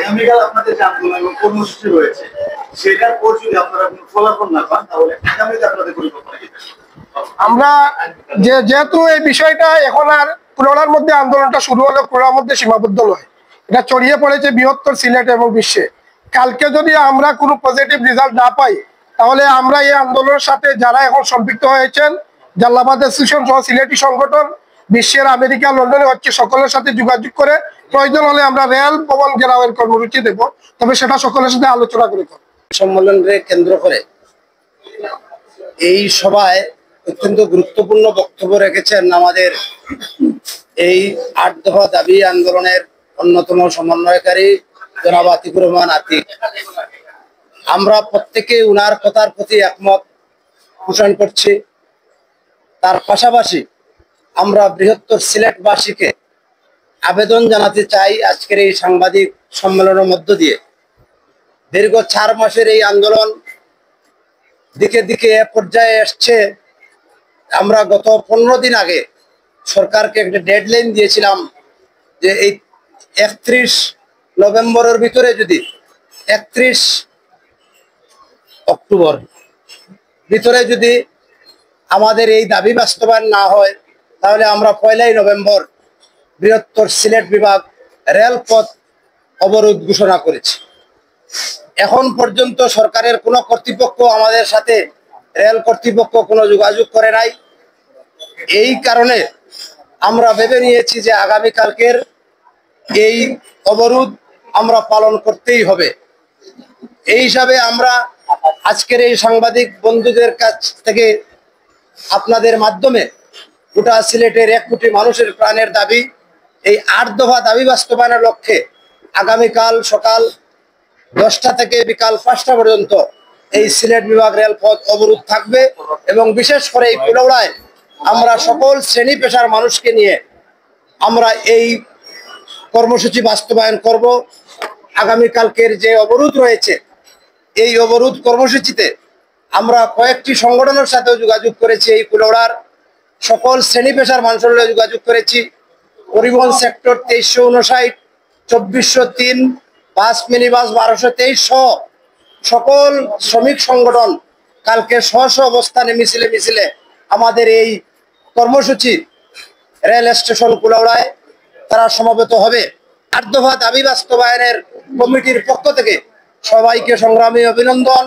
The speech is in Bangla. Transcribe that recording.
আগামীকাল আপনাদের যে আন্দোলন এবং কর্মসূচি রয়েছে সেটার পর যদি আপনারা কোনো ফলাফল না পান তাহলে আগামীতে আপনাদের পরিকল্পনা কি থাকবে? আমরা যেহেতু এই বিষয়টা এখন আর খুলনার মধ্যে আন্দোলনটা শুরু হলো, খুলনার মধ্যে সীমাবদ্ধ নয়, এটা ছড়িয়ে পড়েছে বৃহত্তর সিলেট এবং বিশ্বে। কালকে যদি আমরা কোনো পজিটিভ রেজাল্ট না পাই তাহলে আমরা এই আন্দোলনের সাথে যারা এখন সম্পৃক্ত হয়েছেন, জালালাবাদ অ্যাসোসিয়েশন সহ সিলেটি সংগঠন, বিশ্বের আমেরিকা, লন্ডনে হচ্ছে, সকলের সাথে যোগাযোগ করে প্রয়োজন হলে আমরা রেল ভবন ঘেরাওয়ের কর্মসূচি দেব, তবে সেটা সকলের সাথে আলোচনা করে করব। সম্মেলনকে কেন্দ্র করে এই সভায় অত্যন্ত গুরুত্বপূর্ণ বক্তব্য রেখেছেন আমাদের এই ৮ দফা দাবি আন্দোলনের অন্যতম সমন্বয়কারী জনাব আতিকুর রহমান আতিক। আমরা প্রত্যেকে উনার কথার প্রতি একমত পোষণ করছি। তার পাশাপাশি আমরা বৃহত্তর সিলেটবাসীকে আবেদন জানাতে চাই আজকের এই সাংবাদিক সম্মেলনের মধ্য দিয়ে। দীর্ঘ ৪ মাসের এই আন্দোলন দিকে দিকে পর্যায়ে এসছে। আমরা গত 15 দিন আগে সরকারকে একটা ডেডলাইন দিয়েছিলাম যে এই 31 নভেম্বরের ভিতরে যদি 31 অক্টোবর ভিতরে যদি আমাদের এই দাবি বাস্তবায়ন না হয় তাহলে আমরা 1লা নভেম্বর বৃহত্তর সিলেট বিভাগ রেলপথ অবরোধ ঘোষণা করেছি। এখন পর্যন্ত সরকারের কোনো কর্তৃপক্ষ আমাদের সাথে, রেল কর্তৃপক্ষ কোনো যোগাযোগ করে নাই। এই কারণে আমরা ভেবে নিয়েছি যে আগামীকালকের এই অবরোধ আমরা পালন করতেই হবে। এই হিসাবে আমরা আজকের এই সাংবাদিক বন্ধুদের কাছ থেকে আপনাদের মাধ্যমে গোটা সিলেটের 1 কোটি মানুষের প্রাণের দাবি, এই 8 দফা দাবি বাস্তবায়নের লক্ষ্যে আগামীকাল সকাল 10টা থেকে বিকাল 5টা পর্যন্ত এই সিলেট বিভাগ রেলপথ অবরোধ থাকবে। এবং বিশেষ করে এই কুলাউড়ায় আমরা সকল শ্রেণী পেশার মানুষকে নিয়ে আমরা এই কর্মসূচি বাস্তবায়ন করব। আগামীকালকের যে অবরোধ রয়েছে এই অবরোধ কর্মসূচিতে আমরা কয়েকটি সংগঠনের সাথেও যোগাযোগ করেছি। এই কুলাউড়ার সকল শ্রেণী পেশার মানুষের সাথে যোগাযোগ করেছি। পরিবহন সেক্টর 2359, 2403, বাস মিনিবাস 1223 সহ সকল শ্রমিক সংগঠন কালকে স্ব অবস্থানে মিছিলে আমাদের এই কর্মসূচি রেল স্টেশন কুলাউড়ায় তারা সমবেত হবে। 8 দফা দাবি বাস্তবায়নের কমিটির পক্ষ থেকে সবাইকে সংগ্রামী অভিনন্দন।